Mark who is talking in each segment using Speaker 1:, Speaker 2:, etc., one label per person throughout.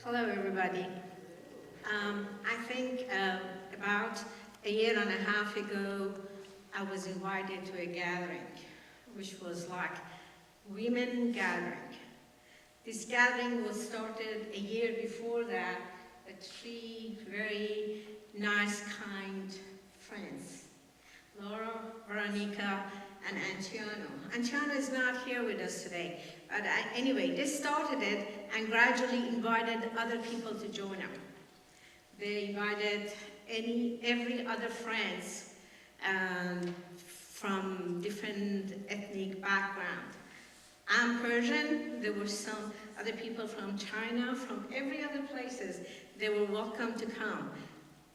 Speaker 1: Hello, everybody. I think about a year and a half ago, I was invited to a gathering, which was like women gathering. This gathering was started a year before that with three very nice, kind friends, Laura, Veronica, and Antoinette. Antoinette is not here with us today, but anyway, they started it and gradually invited other people to join them. They invited every other friends from different ethnic background. I'm Persian, there were some other people from China, from every other places. They were welcome to come.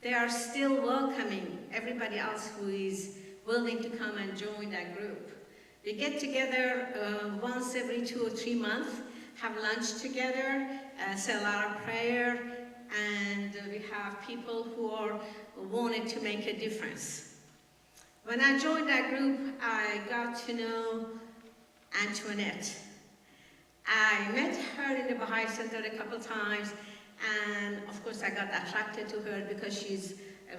Speaker 1: They are still welcoming everybody else who is willing to come and join that group. We get together once every 2 or 3 months, have lunch together, say a lot of prayer, and we have people who are wanting to make a difference. When I joined that group, I got to know Antoinette. I met her in the Bahá'í Center a couple times, and of course I got attracted to her because she's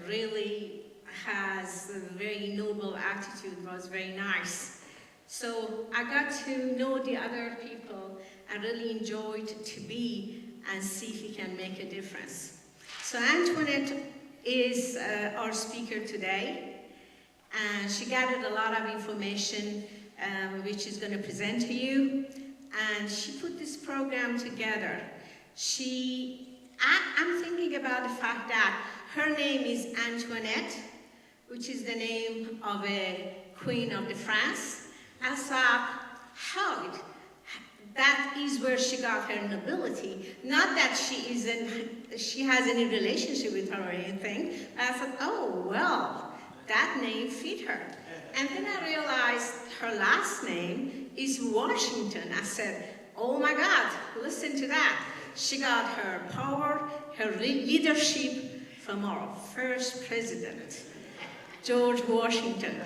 Speaker 1: really has a very noble attitude, was very nice. So I got to know the other people and really enjoyed to be and see if we can make a difference. So Antoinette is our speaker today, and she gathered a lot of information which she's going to present to you, and she put this program together. I'm thinking about the fact that her name is Antoinette, which is the name of a queen of France. I thought, how? That is where she got her nobility. Not that she has any relationship with her or anything. I thought, oh, well, that name fit her. And then I realized her last name is Washington. I said, oh my God, listen to that. She got her power, her leadership from our first president, George Washington.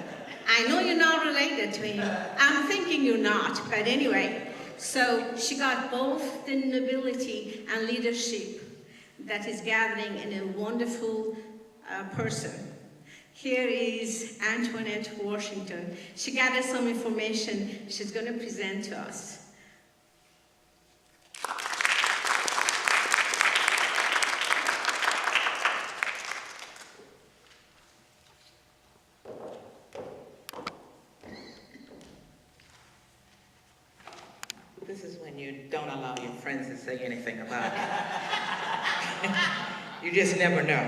Speaker 1: I know you're not related to him. I'm thinking you're not, but anyway. So she got both the nobility and leadership that is gathering in a wonderful person. Here is Antoinette Washington. She gathered some information she's going to present to us.
Speaker 2: This is when you don't allow your friends to say anything about it. You just never know.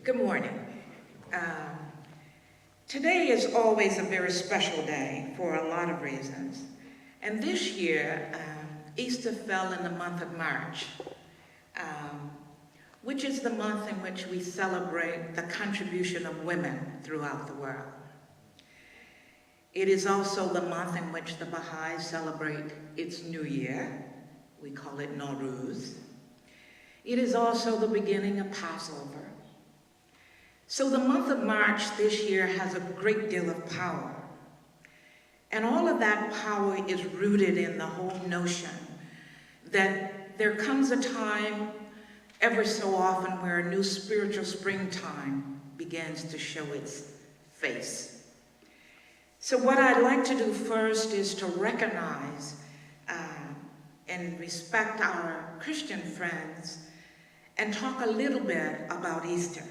Speaker 2: Good morning. Today is always a very special day for a lot of reasons. And this year, Easter fell in the month of March, which is the month in which we celebrate the contribution of women throughout the world. It is also the month in which the Bahá'í celebrate its new year. We call it Nowruz. It is also the beginning of Passover. So the month of March this year has a great deal of power. And all of that power is rooted in the whole notion that there comes a time ever so often where a new spiritual springtime begins to show its face. So what I'd like to do first is to recognize and respect our Christian friends and talk a little bit about Easter.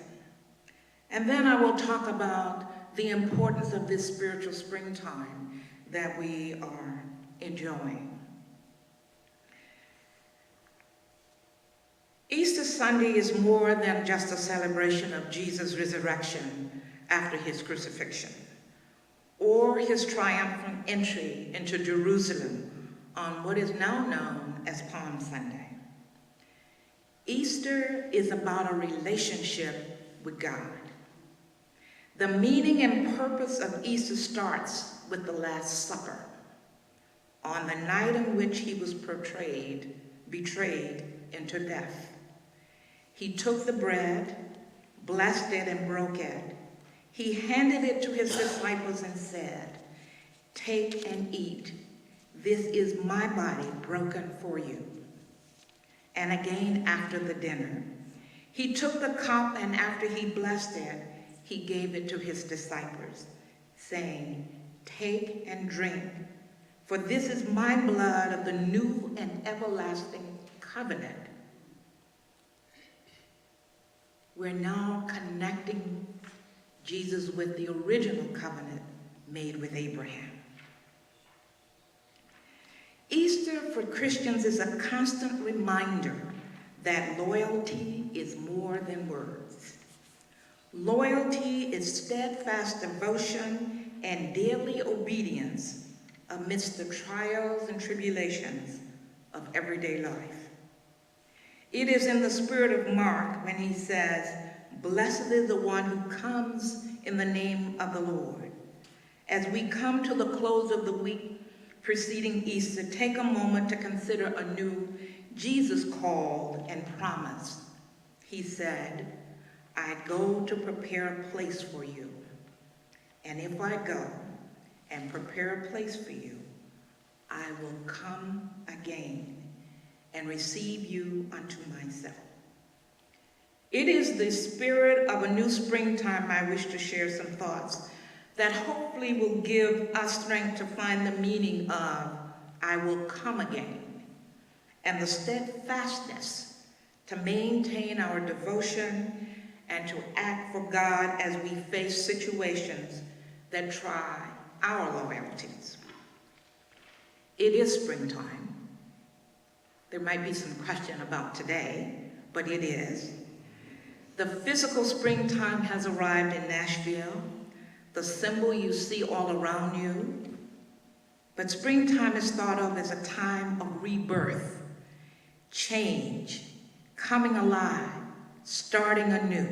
Speaker 2: And then I will talk about the importance of this spiritual springtime that we are enjoying. Easter Sunday is more than just a celebration of Jesus' resurrection after his crucifixion, or his triumphant entry into Jerusalem on what is now known as Palm Sunday. Easter is about a relationship with God. The meaning and purpose of Easter starts with the Last Supper, on the night in which he was betrayed into death. He took the bread, blessed it, and broke it. He handed it to his disciples and said, Take and eat. This is my body broken for you. And again after the dinner, he took the cup, and after he blessed it, he gave it to his disciples, saying, take and drink, for this is my blood of the new and everlasting covenant. We're now connecting Jesus with the original covenant made with Abraham. Easter for Christians is a constant reminder that loyalty is more than words. Loyalty is steadfast devotion and daily obedience amidst the trials and tribulations of everyday life. It is in the spirit of Mark when he says, blessed is the one who comes in the name of the Lord. As we come to the close of the week preceding Easter, take a moment to consider anew Jesus called and promised. He said, I go to prepare a place for you. And if I go and prepare a place for you, I will come again and receive you unto myself. It is the spirit of a new springtime I wish to share some thoughts that hopefully will give us strength to find the meaning of I will come again, and the steadfastness to maintain our devotion and to act for God as we face situations that try our loyalties. It is springtime. There might be some question about today, but it is. The physical springtime has arrived in Nashville, the symbol you see all around you. But springtime is thought of as a time of rebirth, change, coming alive, starting anew.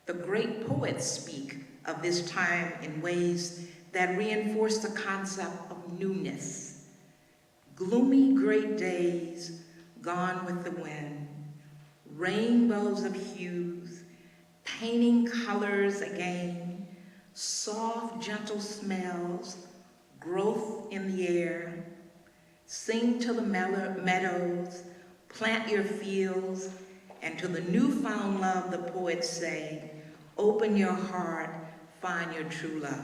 Speaker 2: The great poets speak of this time in ways that reinforce the concept of newness. Gloomy great days gone with the wind, rainbows of hues, painting colors again, soft, gentle smells, growth in the air. Sing to the meadows, plant your fields, and to the newfound love, the poets say, open your heart, find your true love.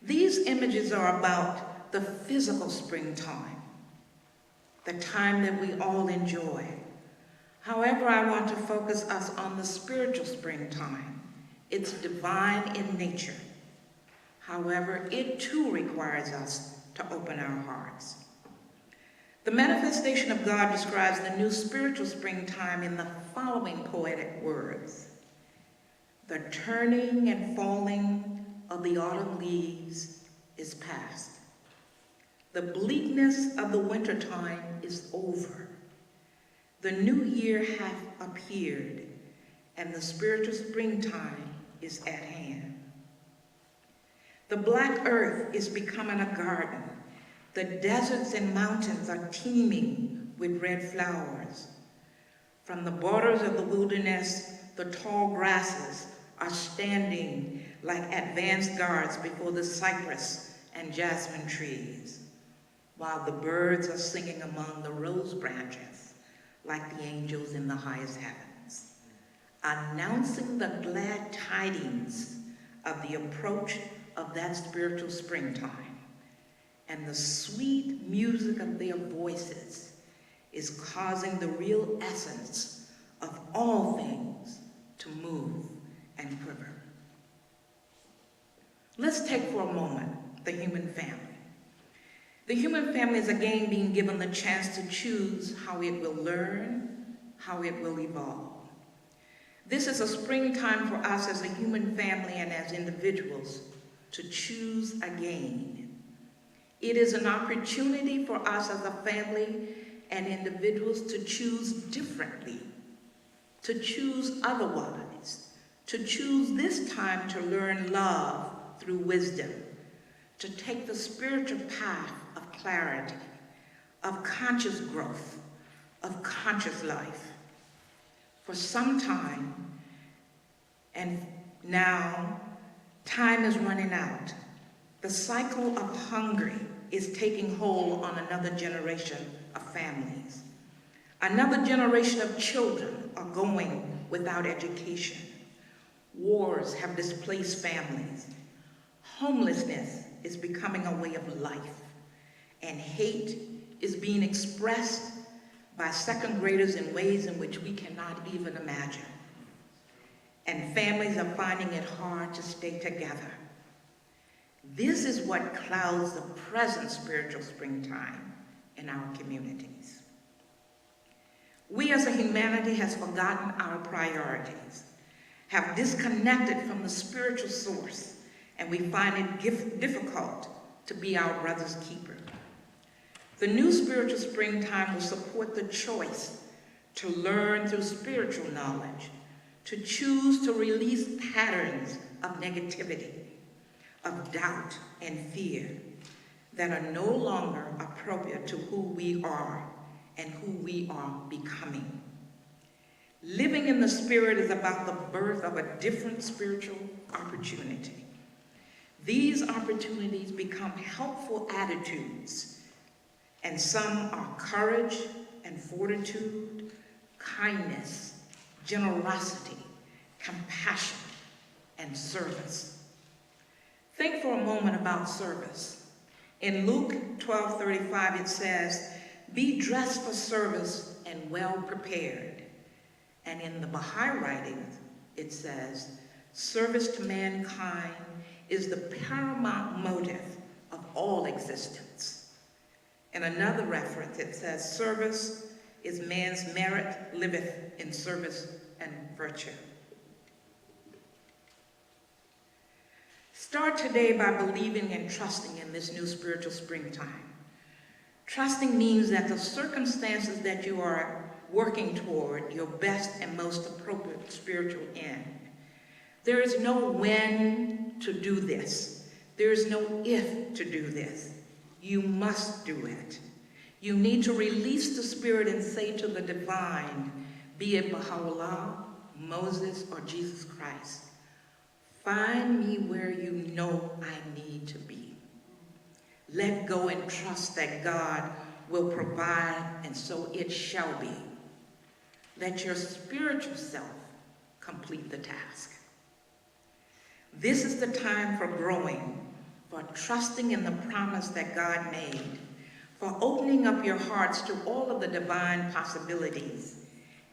Speaker 2: These images are about the physical springtime, the time that we all enjoy. However, I want to focus us on the spiritual springtime. It's divine in nature. However, it too requires us to open our hearts. The manifestation of God describes the new spiritual springtime in the following poetic words. The turning and falling of the autumn leaves is past. The bleakness of the wintertime is over. The new year hath appeared, and the spiritual springtime is at hand. The black earth is becoming a garden. The deserts and mountains are teeming with red flowers. From the borders of the wilderness, the tall grasses are standing like advanced guards before the cypress and jasmine trees, while the birds are singing among the rose branches like the angels in the highest heavens, announcing the glad tidings of the approach of that spiritual springtime. And the sweet music of their voices is causing the real essence of all things to move and quiver. Let's take for a moment the human family. The human family is again being given the chance to choose how it will learn, how it will evolve. This is a springtime for us as a human family and as individuals to choose again. It is an opportunity for us as a family and individuals to choose differently, to choose otherwise, to choose this time to learn love through wisdom, to take the spiritual path of clarity, of conscious growth, of conscious life. For some time, and now, time is running out. The cycle of hunger is taking hold on another generation of families. Another generation of children are going without education. Wars have displaced families. Homelessness is becoming a way of life. And hate is being expressed by second graders in ways in which we cannot even imagine. And families are finding it hard to stay together. This is what clouds the present spiritual springtime in our communities. We as a humanity has forgotten our priorities, have disconnected from the spiritual source, and we find it difficult to be our brother's keeper. The new spiritual springtime will support the choice to learn through spiritual knowledge, to choose to release patterns of negativity, of doubt and fear that are no longer appropriate to who we are and who we are becoming. Living in the Spirit is about the birth of a different spiritual opportunity. These opportunities become helpful attitudes, and some are courage and fortitude, kindness, generosity, compassion, and service. Think for a moment about service. In Luke 12:35 it says, "Be dressed for service and well prepared." And in the Bahá'í writings it says, "Service to mankind is the paramount motive of all existence." In another reference it says, "Service is man's merit liveth in service and virtue." Start today by believing and trusting in this new spiritual springtime. Trusting means that the circumstances that you are working toward your best and most appropriate spiritual end. There is no when to do this. There is no if to do this. You must do it. You need to release the Spirit and say to the divine, be it Baha'u'llah, Moses, or Jesus Christ, "Find me where you know I need to be." Let go and trust that God will provide, and so it shall be. Let your spiritual self complete the task. This is the time for growing, for trusting in the promise that God made, for opening up your hearts to all of the divine possibilities,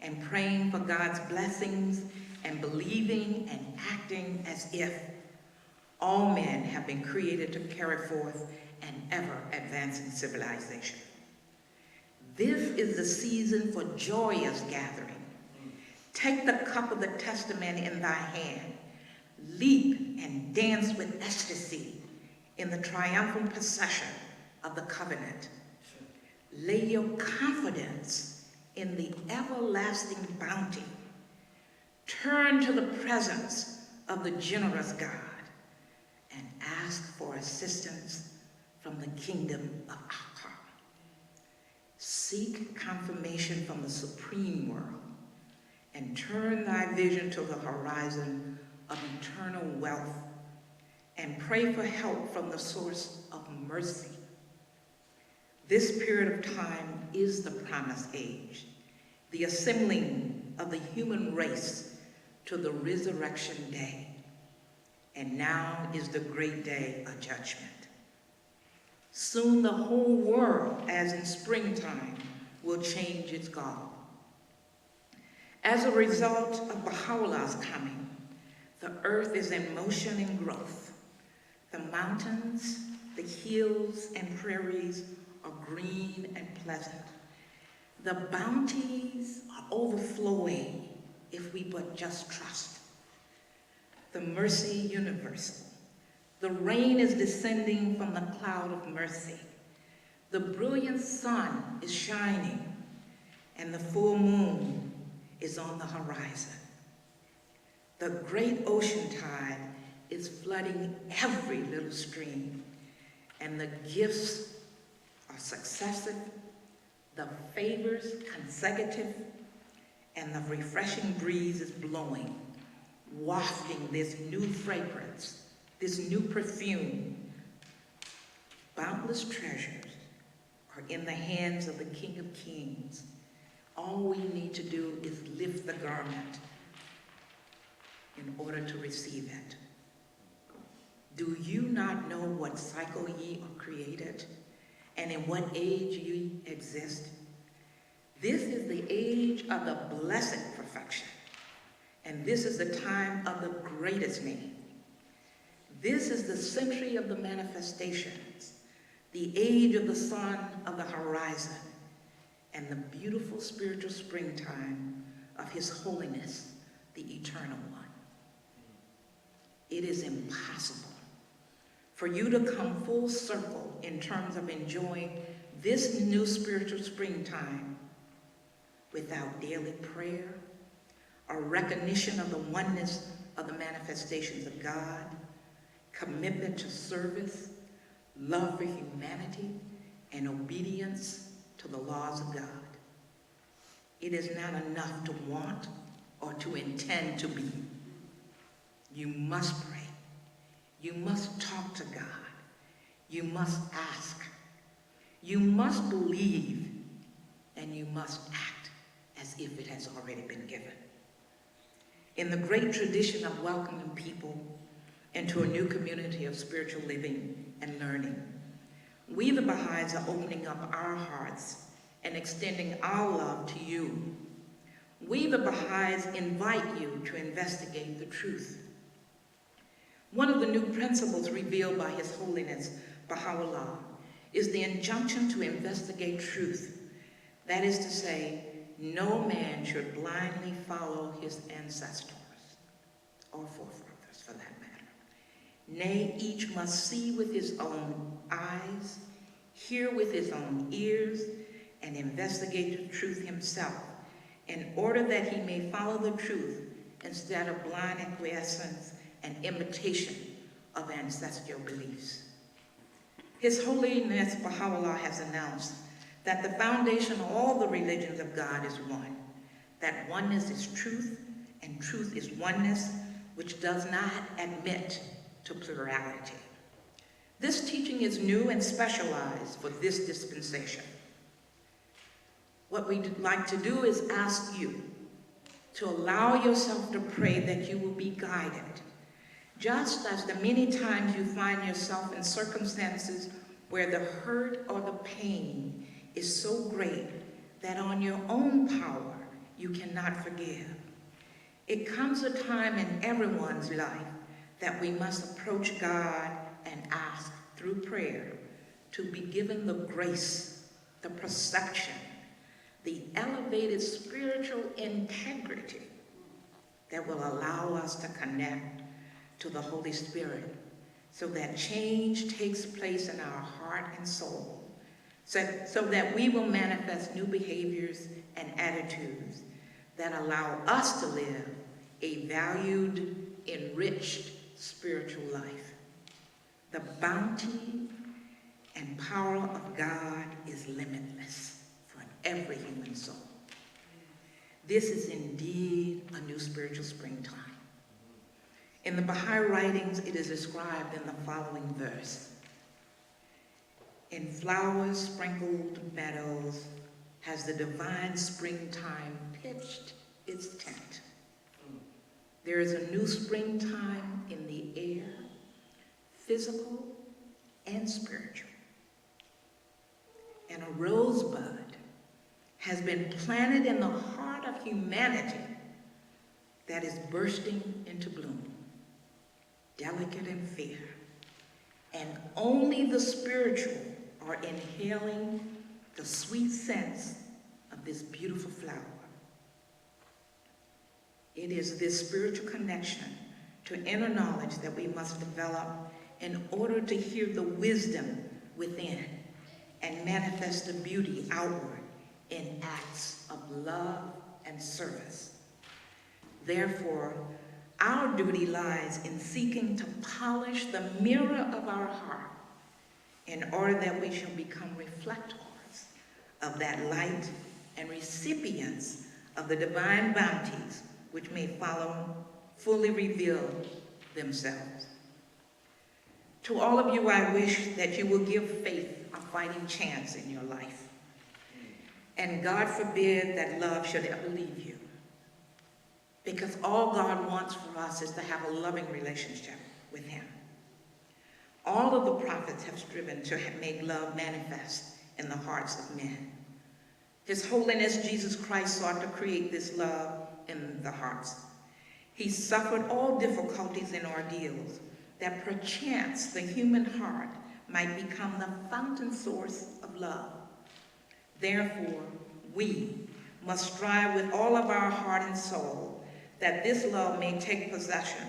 Speaker 2: and praying for God's blessings, and believing and acting as if all men have been created to carry forth an ever-advancing civilization. This is the season for joyous gathering. Take the cup of the testament in thy hand. Leap and dance with ecstasy in the triumphant procession of the covenant. Lay your confidence in the everlasting bounty. Turn to the presence of the generous God and ask for assistance from the kingdom of Allah. Seek confirmation from the supreme world and turn thy vision to the horizon of eternal wealth, and pray for help from the source of mercy. This period of time is the promised age, the assembling of the human race to the resurrection day. And now is the great day of judgment. Soon the whole world, as in springtime, will change its garb. As a result of Baha'u'llah's coming, the earth is in motion and growth. The mountains, the hills, and prairies are green and pleasant. The bounties are overflowing if we but just trust. The mercy universal. The rain is descending from the cloud of mercy. The brilliant sun is shining, and the full moon is on the horizon. The great ocean tide is flooding every little stream, and the gifts are successive, the favors consecutive, and the refreshing breeze is blowing, wafting this new fragrance, this new perfume boundless treasures are in the hands of the King of Kings. All we need to do is lift the garment in order to receive it. Do you not know what cycle ye are created, and in what age ye exist? This is the age of the blessed perfection, and this is the time of the greatest need. This is the century of the manifestations, the age of the sun of the horizon, and the beautiful spiritual springtime of His holiness, the Eternal One. It is impossible for you to come full circle in terms of enjoying this new spiritual springtime without daily prayer, a recognition of the oneness of the manifestations of God, commitment to service, love for humanity, and obedience to the laws of God. It is not enough to want or to intend to be. You must pray. You must talk to God. You must ask. You must believe, and you must act as if it has already been given. In the great tradition of welcoming people into a new community of spiritual living and learning, we the Baha'is are opening up our hearts and extending our love to you. We the Baha'is invite you to investigate the truth. One of the new principles revealed by His Holiness Baha'u'llah is the injunction to investigate truth. That is to say, no man should blindly follow his ancestors, or forefathers for that matter. Nay, each must see with his own eyes, hear with his own ears, and investigate the truth himself, in order that he may follow the truth instead of blind acquiescence and imitation of ancestral beliefs. His Holiness Baha'u'llah has announced that the foundation of all the religions of God is one, that oneness is truth, and truth is oneness, which does not admit to plurality. This teaching is new and specialized for this dispensation. What we'd like to do is ask you to allow yourself to pray that you will be guided, just as the many times you find yourself in circumstances where the hurt or the pain is so great that on your own power you cannot forgive. It comes a time in everyone's life that we must approach God and ask through prayer to be given the grace, the perception, the elevated spiritual integrity that will allow us to connect to the Holy Spirit so that change takes place in our heart and soul, so that we will manifest new behaviors and attitudes that allow us to live a valued, enriched spiritual life. The bounty and power of God is limitless for every human soul. This is indeed a new spiritual springtime. In the Baha'i writings, it is described in the following verse. In flowers sprinkled meadows has the divine springtime pitched its tent. There is a new springtime in the air, physical and spiritual. And a rosebud has been planted in the heart of humanity that is bursting into bloom, delicate and fair. And only the spiritual are inhaling the sweet scents of this beautiful flower. It is this spiritual connection to inner knowledge that we must develop in order to hear the wisdom within and manifest the beauty outward in acts of love and service. Therefore, our duty lies in seeking to polish the mirror of our heart in order that we shall become reflectors of that light and recipients of the divine bounties which may follow fully reveal themselves. To all of you, I wish that you will give faith a fighting chance in your life. And God forbid that love should ever leave you. Because all God wants for us is to have a loving relationship with him. All of the prophets have striven to make love manifest in the hearts of men. His Holiness Jesus Christ sought to create this love in the hearts. He suffered all difficulties and ordeals that perchance the human heart might become the fountain source of love. Therefore, we must strive with all of our heart and soul that this love may take possession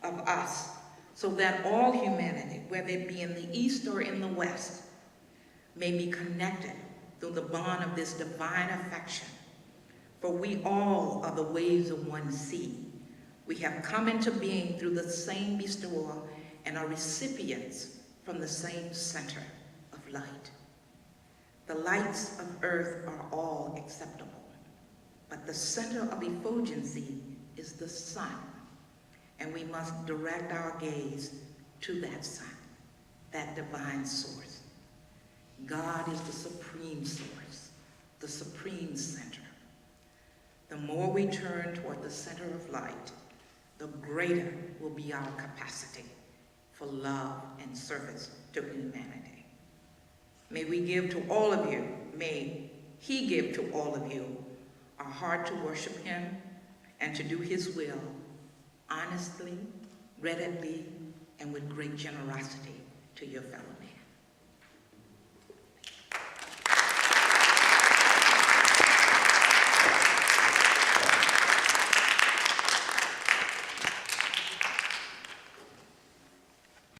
Speaker 2: of us, so that all humanity, whether it be in the East or in the West, may be connected through the bond of this divine affection. For we all are the waves of one sea. We have come into being through the same bestower and are recipients from the same center of light. The lights of earth are all acceptable, but the center of effulgency is the sun, and we must direct our gaze to that sun, that divine source. God is the supreme source, the supreme center. The more we turn toward the center of light, the greater will be our capacity for love and service to humanity. May we give to all of you, may he give to all of you a heart to worship him and to do his will honestly, readily, and with great generosity to your fellow man.